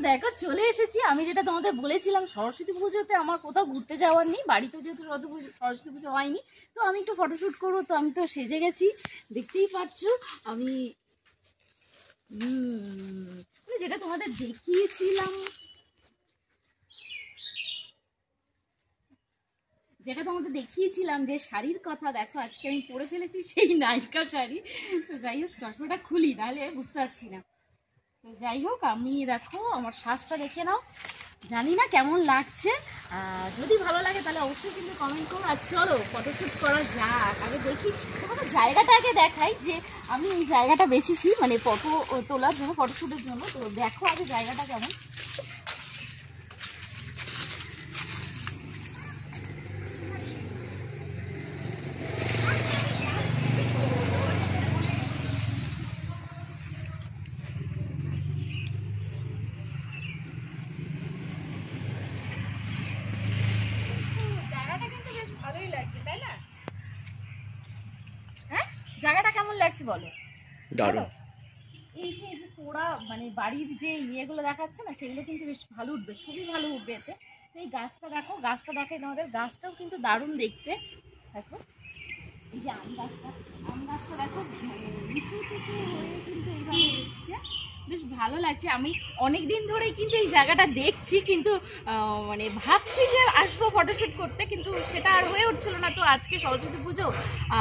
দেখো চলে এসেছি। আমি যেটা তোমাদের বলেছিলাম সরস্বতী পুজোতে আমার কোথাও ঘুরতে যাওয়ার নেই, বাড়িতে যেহেতু সরস্বতী পুজো হয়নি, তো আমি একটু ফটোশ্যুট করবো। তো আমি তো সেজে গেছি, দেখতেই পাচ্ছ। আমি যেটা তোমাদের দেখিয়েছিলাম, যে শাড়ির কথা, দেখো আজকে আমি পরে ফেলেছি সেই নায়িকা শাড়ি। তো যাই হোক, চশমাটা খুলি নাহলে বুঝতে পারছি না। তো যাই হোক, আমি দেখো আমার শ্বাসটা দেখে নাও, জানি না কেমন লাগছে। যদি ভালো লাগে তাহলে অবশ্যই কিন্তু কমেন্ট করো। আর চলো ফটোশ্যুট করা যাক। আগে দেখি তোমাদের জায়গাটা আগে দেখাই, যে আমি এই জায়গাটা বেছেছি মানে ফটো তোলার জন্য, ফটোশ্যুটের জন্য। তো দেখো আগে জায়গাটা কেমন। জায়গাটা কেমন লাগছে বলো? দারুণ। এই যে পোড়া মানে বাড়ির যে ইয়েগুলো দেখাচ্ছে না, সেগুলো কিন্তু বেশ ভালো উঠবে, ছবি ভালো উঠবে এতে। তো এই গাছটা দেখো, গাছটা দেখাই তোমাদের, গাছটাও কিন্তু দারুণ দেখতে। দেখো এই যে আম গাছটা দেখো, মানে নিচু থেকে হয়ে কিন্তু এইভাবে এসছে, বেশ ভালো লাগছে। আমি অনেক দিন ধরেই কিন্তু এই জায়গাটা দেখছি, কিন্তু মানে ভাবছি যে আসবো ফটোশ্যুট করতে, কিন্তু সেটা আর হয়ে উঠছিল না। তো আজকে সরস্বতী পুজো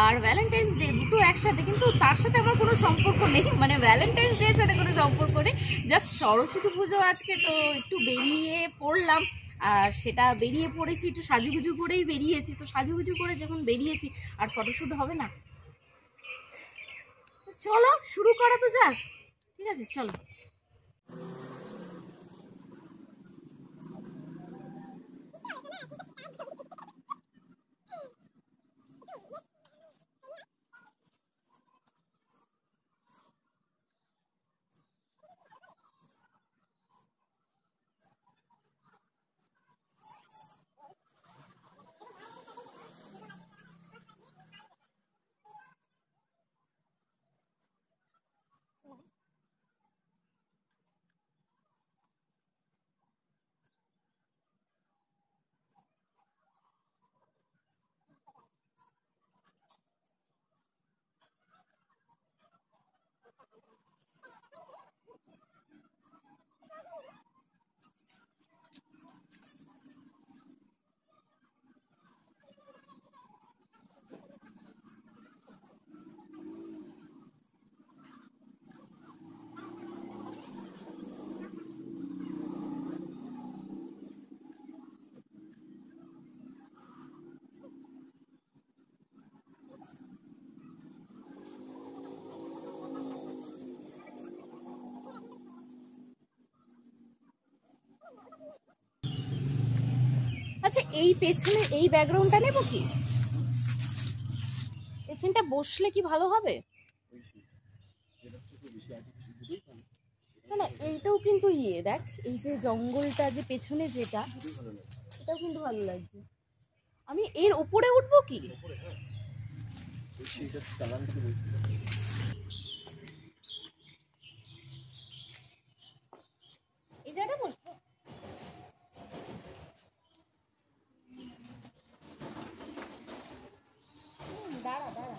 আর ভ্যালেন্টাইন্স ডে দুটো একসাথে, কিন্তু তার সাথে আমার কোনো সম্পর্ক নেই, মানে ভ্যালেন্টাইন্স ডে এর সাথে কোনো সম্পর্ক নেই, জাস্ট সরস্বতী পুজো আজকে। তো একটু বেরিয়ে পড়লাম, আর সেটা বেরিয়ে পড়েছি একটু সাজুগুজু করেই বেরিয়েছি। তো সাজুগুজু করে যখন বেরিয়েছি, আর ফটোশ্যুট হবে না? চলো শুরু করা তো যাক, ঠিক আছে চলো। আচ্ছা, এই পেছনে এই ব্যাকগ্রাউন্ডটা নেব কি? এখানটা বসলে কি ভালো হবে? না না, এইটাও কিন্তু ইয়ে দেখ, এই যে জঙ্গলটা যে পেছনে যেটা, এটাও কিন্তু ভালো লাগছে। আমি এর উপরে উঠবো কি? এই জায়গাটা বসবো? দাঁড়া দাঁড়া।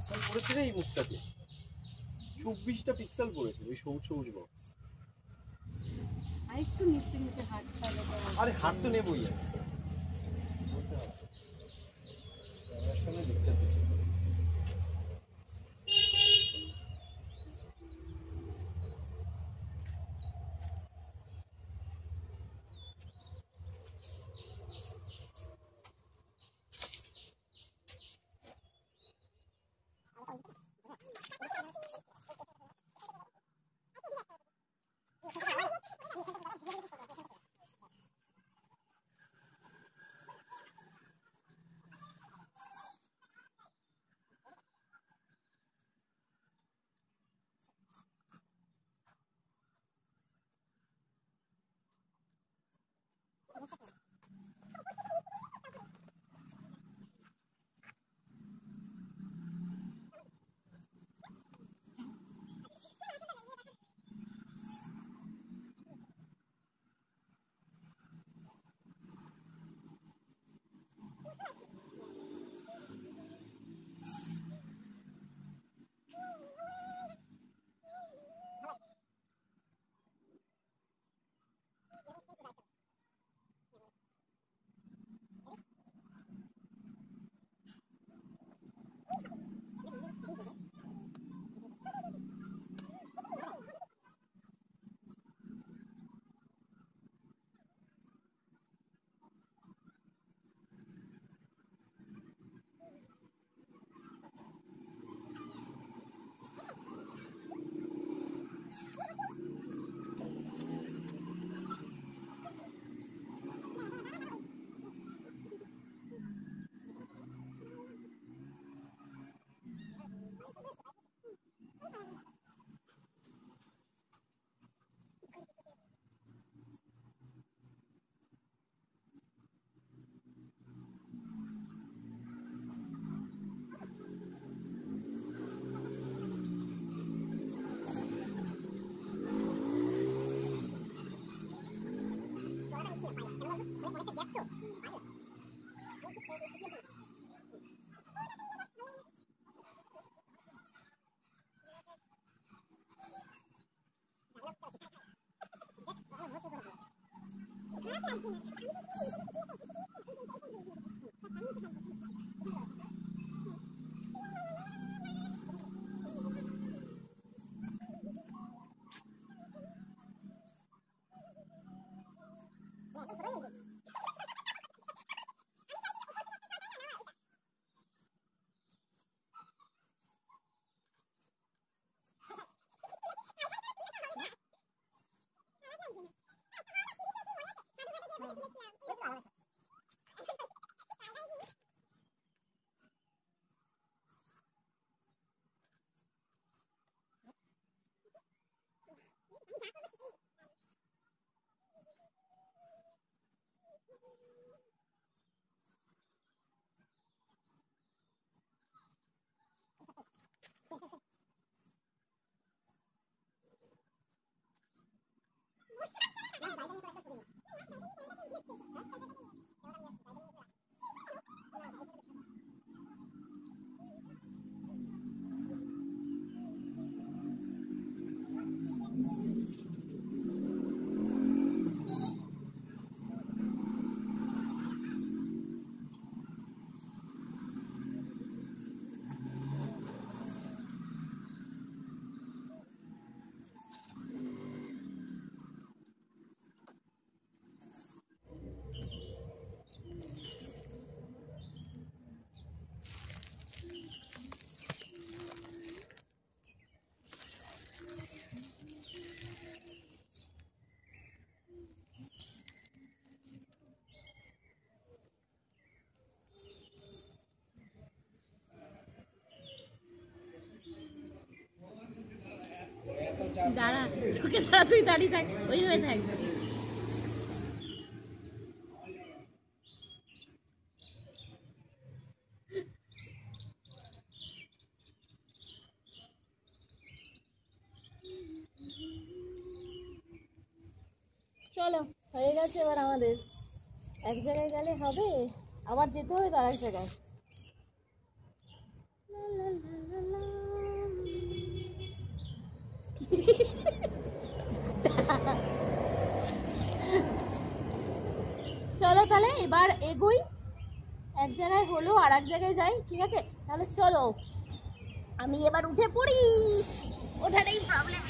পিক্সেল পড়েছে রে এই মুখটাতে, 24টা পিক্সেল পড়েছে ওই সবুজ সবুজ বক্স। আর একটু নিচে নিচে হাত পাবে। আরে হাত তো নেবই বলতে হবে ক্যামেরার সামনে লেকচার দিচ্ছে। দাঁড়া, তোকে দাঁড়া, তুই দাঁড়িয়ে থাক, ওইভাবে থাকবে। চলো, হয়ে গেছে এবার আমাদের। এক জায়গায় গেলে হবে, আবার যেতে হবে তো আরেক জায়গায়। চলো তাহলে এবার এগোই, এক জায়গায় হলো আর এক জায়গায় যাই, ঠিক আছে? তাহলে চলো আমি এবার উঠে পড়ি, ওঠাটাই প্রবলেম।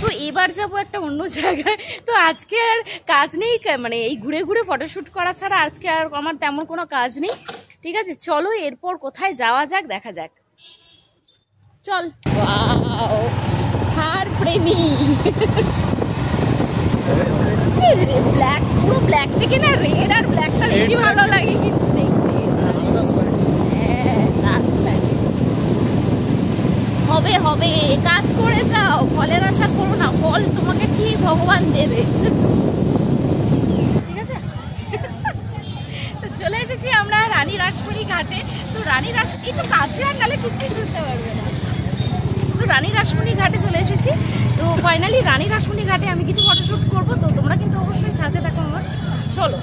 তো এবার যাবো একটা অন্য জায়গায়। তো আজকে আর কাজ নেই, মানে এই ঘুরে ঘুরে ফটোশ্যুট করা ছাড়া আজকে আর আমার তেমন কোনো কাজ নেই, ঠিক আছে? চলো এরপর কোথায় যাওয়া যাক দেখা যাক, চল। ওয়াও, থার প্রেমী। ব্ল্যাক, পুরো ব্ল্যাক থেকে না রেড আর ব্ল্যাকটা বেশি ভালো লাগে কিন্তু দেখতে। হ্যাঁ, দারুণ লাগে। হবে হবে, কাজ করে যাও, ফলের আশা করো না, ফল তোমাকে ঠিক ভগবান দেবে, ঠিক আছে? তো চলে এসেছি আমরা রানী রাসমণি ঘাটে। তো রানী রাসমণি একটু কাছে আর নালে কিচ্ছু শুনতে পারবে না। তো রানী রাসমণি ঘাটে চলে এসেছি। তো ফাইনালি রানী রাসমণি ঘাটে আমি কিছু ফটোশ্যুট করবো, তো তোমরা কিন্তু অবশ্যই সাথে থাকো আমার। চলো।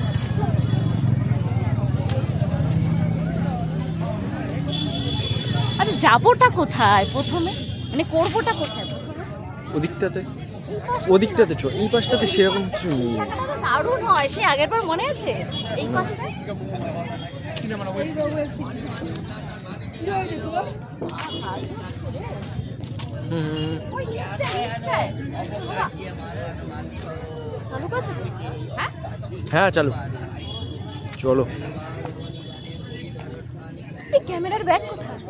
আচ্ছা, যাবোটা কোথায় প্রথমে, মানে করবোটা কোথায় প্রথমে? ওদিকটাতে, ওদিকটাতে চল, এই পাশটাতে সেরকম কিছু নেই। দারুণ হয়, সে আগের বার মনে আছে এই পাশটা। হ্যাঁ চালু, চলো। ক্যামেরার ব্যাগ কোথায়?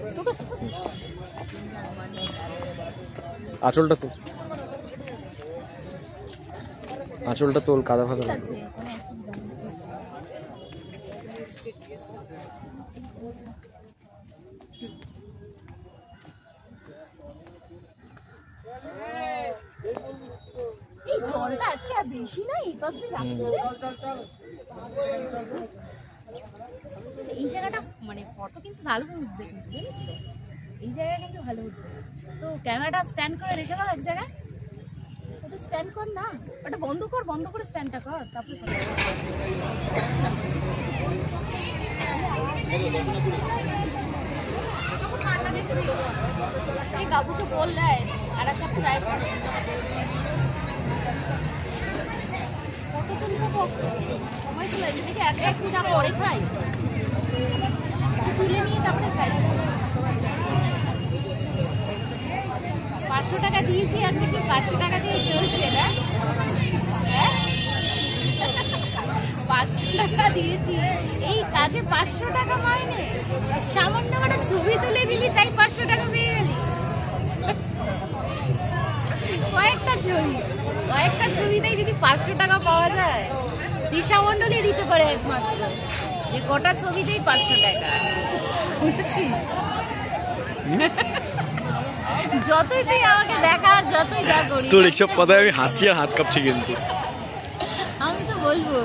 আঁচলটা তো, আঁচলটা তোল, কাদা ফাদা। এই জলটা আজকে আর বেশি না, এই পাশ দিয়ে যাচ্ছে। এই জায়গাটা মানে ফটো কিন্তু ভালো উঠবে কিন্তু, জানিস তো? এই জায়গাটা কিন্তু ভালো উঠবে। তো ক্যামেরাটা স্ট্যান্ড করে রেখে দাও এক জায়গায়, ওটা স্ট্যান্ড কর না, ওটা বন্ধ কর, বন্ধ করে স্ট্যান্ডটা কর, তারপরে এই বাবুকে বললে আর এক কাপ চাই করে সময় চলে এদিকে, এক এক চা পরে খাই, তুলে নিয়ে তারপরে খাই। 500 টাকা দিয়েছি আজকে, সেই 500 টাকা দিয়ে চলছে না? 500 টাকা দিয়েছি এই কাজে, 500 টাকা মাইনে। সামান্য একটা ছবি তুলে দিলি তাই 500 টাকা পেয়ে গেলি। কয়েকটা ছবিতেই যদি 500 টাকা পাওয়া যায়, দিশা মণ্ডলী দিতে পারে একমাত্র, যে গোটা ছবিতেই 500 টাকা, বুঝছিস? যতই তুই আমাকে দেখা, যতই যা করি, তোর এইসব কথায় আমি হাসছি আর হাত কাঁপছি কিন্তু। আমি তো বলবো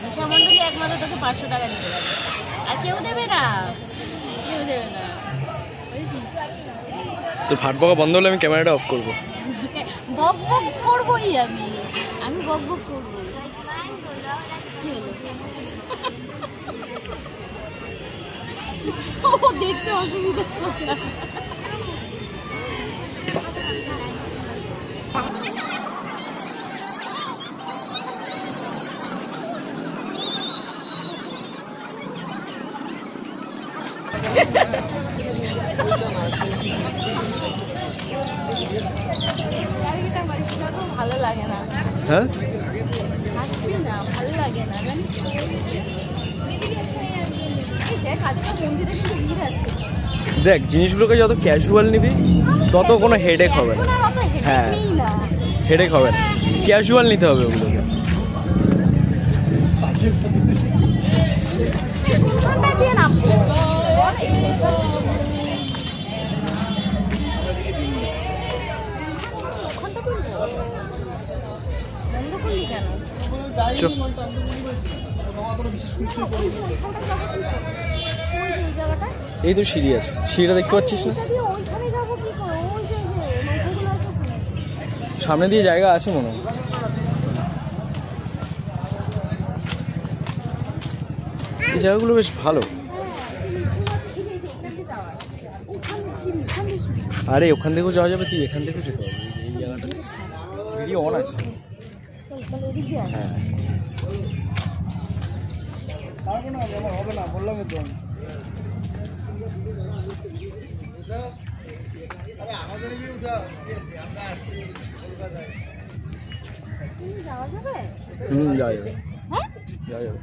দিশা মণ্ডলী একমাত্র তোকে 500 টাকা দিতে পারে, আর কেউ দেবে না, কেউ দেবে না, বুঝছিস? তোর ফাট বকা বন্ধ হলে আমি ক্যামেরাটা অফ করবো। বক বক করবোই আমি বক বক করবো। কি হলো? ও দেখতে অসুবিধা কোথায়? ভালো লাগে না, হ্যাঁ হাসবি না, ভালো লাগে না, জানিস? দেখ আজকে মন্দিরে কিন্তু ভিড় আছে। দেখ, জিনিসগুলোকে যত ক্যাজুয়াল নিবি তত কোনো হেডেক হবে না। হ্যাঁ, হেডেক হবে না, ক্যাজুয়াল নিতে হবে ওগুলোকে। দিয়ে নামবো বন্ধ করলি কেন? এই তো সিঁড়ি আছে, সিঁড়িটা দেখতে পাচ্ছিস না? সামনে দিয়ে জায়গা আছে মনে হয়। এই জায়গাগুলো বেশ ভালো। আরে ওখান থেকেও যাওয়া যাবে, তুই এখান থেকেও যেতে পারবি। এই জায়গাটা ভিডিও অন আছে। হ্যাঁ হবে না বললাম তো। যাওয়া যাবে, যাওয়া যাবে, যাওয়া যাবে।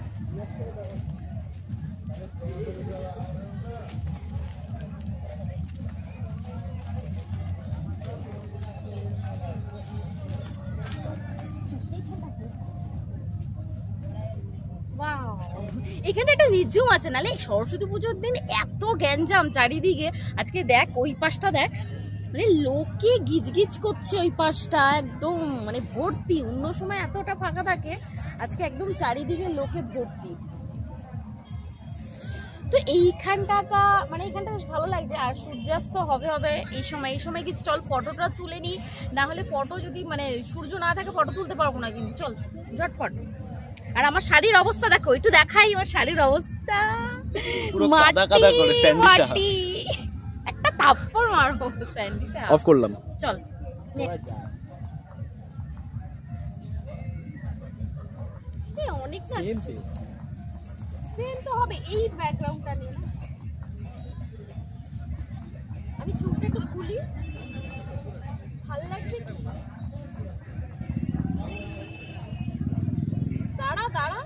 এখানে একটা নিঝুম আছে, নালে সরস্বতী পুজোর দিন এত গ্যাঞ্জাম চারিদিকে। আজকে দেখ ওই পাশটা দেখ, মানে লোকে গিজগিজ করছে ওই পাশটা একদম মানে ভর্তি। অন্য সময় এতটা ফাঁকা থাকে, আজকে একদম চারিদিকে লোকে ভর্তি। তো এইখানটা মানে এইখানটা বেশ ভালো লাগছে। আর সূর্যাস্ত হবে এই সময় কিছু চল ফটোটা তুলে নিই, না হলে ফটো যদি মানে সূর্য না থাকে ফটো তুলতে পারবো না কিন্তু। চল ঝটফট। আর আমার শাড়ির অবস্থা দেখো, একটু দেখাই আমার শাড়ির অবস্থা। মাটি একটা থাপ্পড় মারবো স্যান্ডিসা। অফ করলাম, চল। অনেক সেম তো হবে এই ব্যাকগ্রাউন্ডটা নিয়ে। আমি চুপটা একটু খুলি, ভালো লাগবে কি? দাঁড়া দাঁড়া,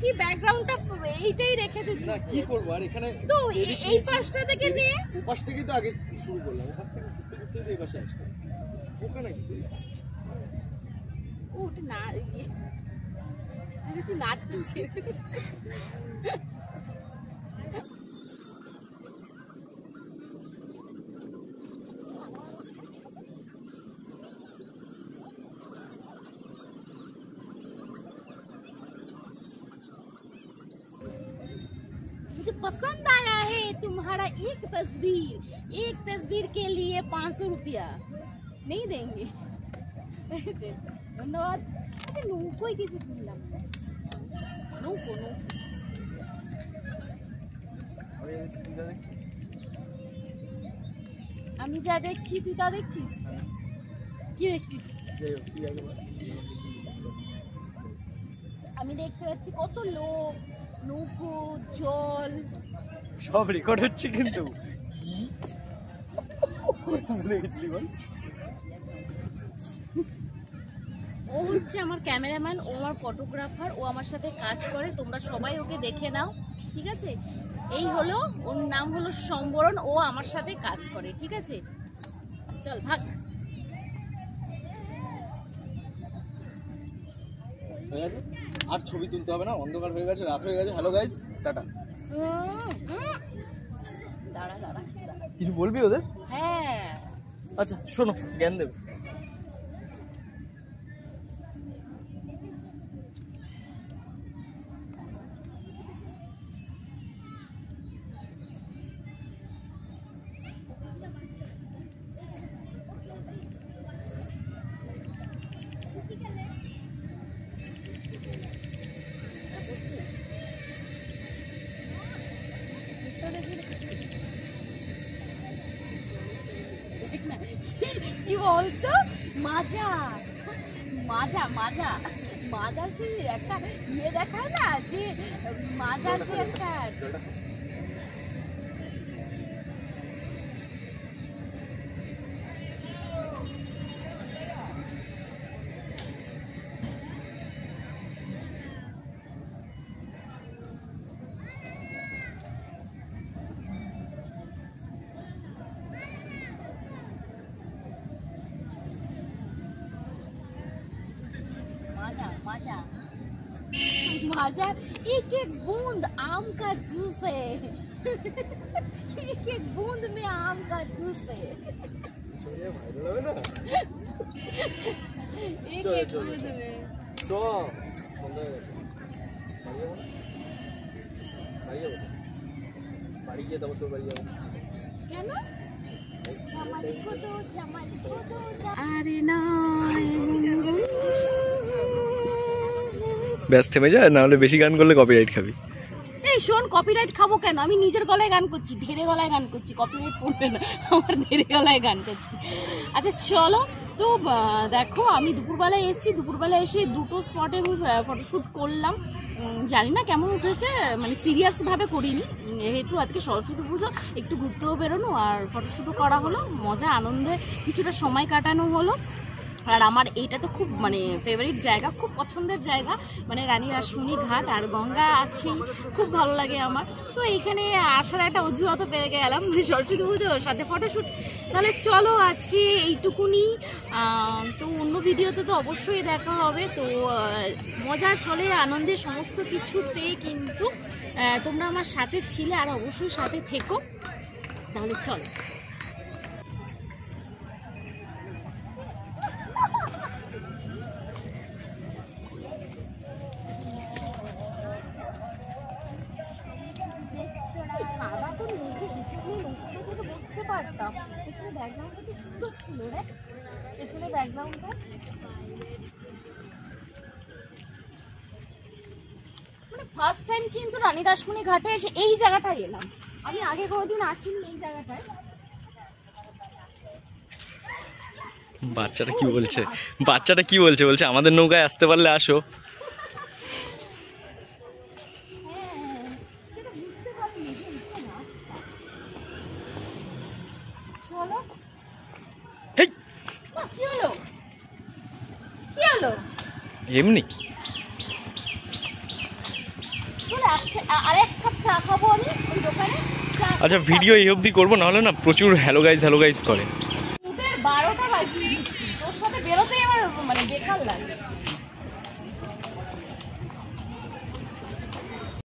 কি ব্যাকগ্রাউন্ডটা এইটাই রেখেছে না কি করবো আর এখানে তো এই পাশটা থেকে নিয়ে ওপাশ থেকেই তো আগে শুরু করলাম, ওপাশ থেকে ঘুরতে ঘুরতে এই পাশে আসলাম। ওখানে কি উঠ না কিছু নাচ করছে। मुझे पसंद आया है तुम्हारा एक तस्वीर के लिए 500 रुपया नहीं देंगे। धन्यवाद। নৌকোই কিছু কিনলাম, নৌকো আমি যা দেখছি তুই তা দেখছিস? কি দেখছিস? আমি দেখতে পাচ্ছি কত লোক, নৌকো, জল, সব রেকর্ড হচ্ছে কিন্তু। ও হচ্ছে আমার ক্যামেরাম্যান, ও আমার ফটোগ্রাফার, ও আমার সাথে কাজ করে, তোমরা সবাই ওকে দেখে নাও, ঠিক আছে? এই হলো, ওর নাম হলো সম্বরণ, ও আমার সাথে কাজ করে, ঠিক আছে? চল ভাগ। আর ছবি তুলতে হবে না, অন্ধকার হয়ে গেছে, রাত হয়ে গেছে। Hello guys, tata. দাঁড়া দাঁড়া, কিছু বলবি ওদের? হ্যাঁ আচ্ছা শোনো, জ্ঞান দেবে। কি বলতো, মাজা মাজা মাজা মাজা, সে একটা ইয়ে দেখায় না যে মাজা, যে একটা मजा मजा। एक एक बूंद आम का जूस है। एक एक बूंद में आम का जूस है। एक एक बूंद में क्या ना अरे ना ব্যাস থেমে যায়, না হলে বেশি গান করলে কপিরাইট খাবি। এই শোন, কপিরাইট খাবো কেন? আমি নিজের গলায় গান করছি, ধীরে গলায় গান করছি, কপিরাইট পড়বে না, আমার ধীরে গলায় গান করছি। আচ্ছা চলো, তো দেখো আমি দুপুরবেলায় এসেছি, দুপুরবেলায় এসে দুটো স্পটে আমি ফটোশ্যুট করলাম। জানি না কেমন উঠেছে, মানে সিরিয়াসভাবে করিনি, যেহেতু আজকে সরস্বতী পুজো, একটু ঘুরতেও বেরোনো আর ফটোশ্যুটও করা হলো, মজা আনন্দে কিছুটা সময় কাটানো হলো। আর আমার এইটা তো খুব মানে ফেভারিট জায়গা, খুব পছন্দের জায়গা, মানে রানী রাসমণি ঘাট আর গঙ্গা আছেই, খুব ভালো লাগে আমার। তো এইখানে আসার একটা অজুহাতও পেয়ে গেলাম, সরস্বতী পুজোর সাথে ফটোশ্যুট। তাহলে চলো আজকে এইটুকুনি, তো অন্য ভিডিওতে তো অবশ্যই দেখা হবে। তো মজা চলে আনন্দের সমস্ত কিছুতে কিন্তু তোমরা আমার সাথে ছিলে, আর অবশ্যই সাথে থেকো। তাহলে চলো। ফার্স্ট টাইম কিন্তু রানী রাসমণি ঘাটে এসে এই জায়গাটায় এলাম, আমি আগে কোনোদিন আসিনি এই জায়গাটায়। বাচ্চাটা কি বলছে, বাচ্চাটা কি বলছে, বলছে আমাদের নৌকায় আসতে পারলে আসো। এমনি আরেক কাপ চা খাবো আমি ওই দোকানে। আচ্ছা ভিডিও এই অবধি করবো, নাহলে না প্রচুর হ্যালো গাইজ করে।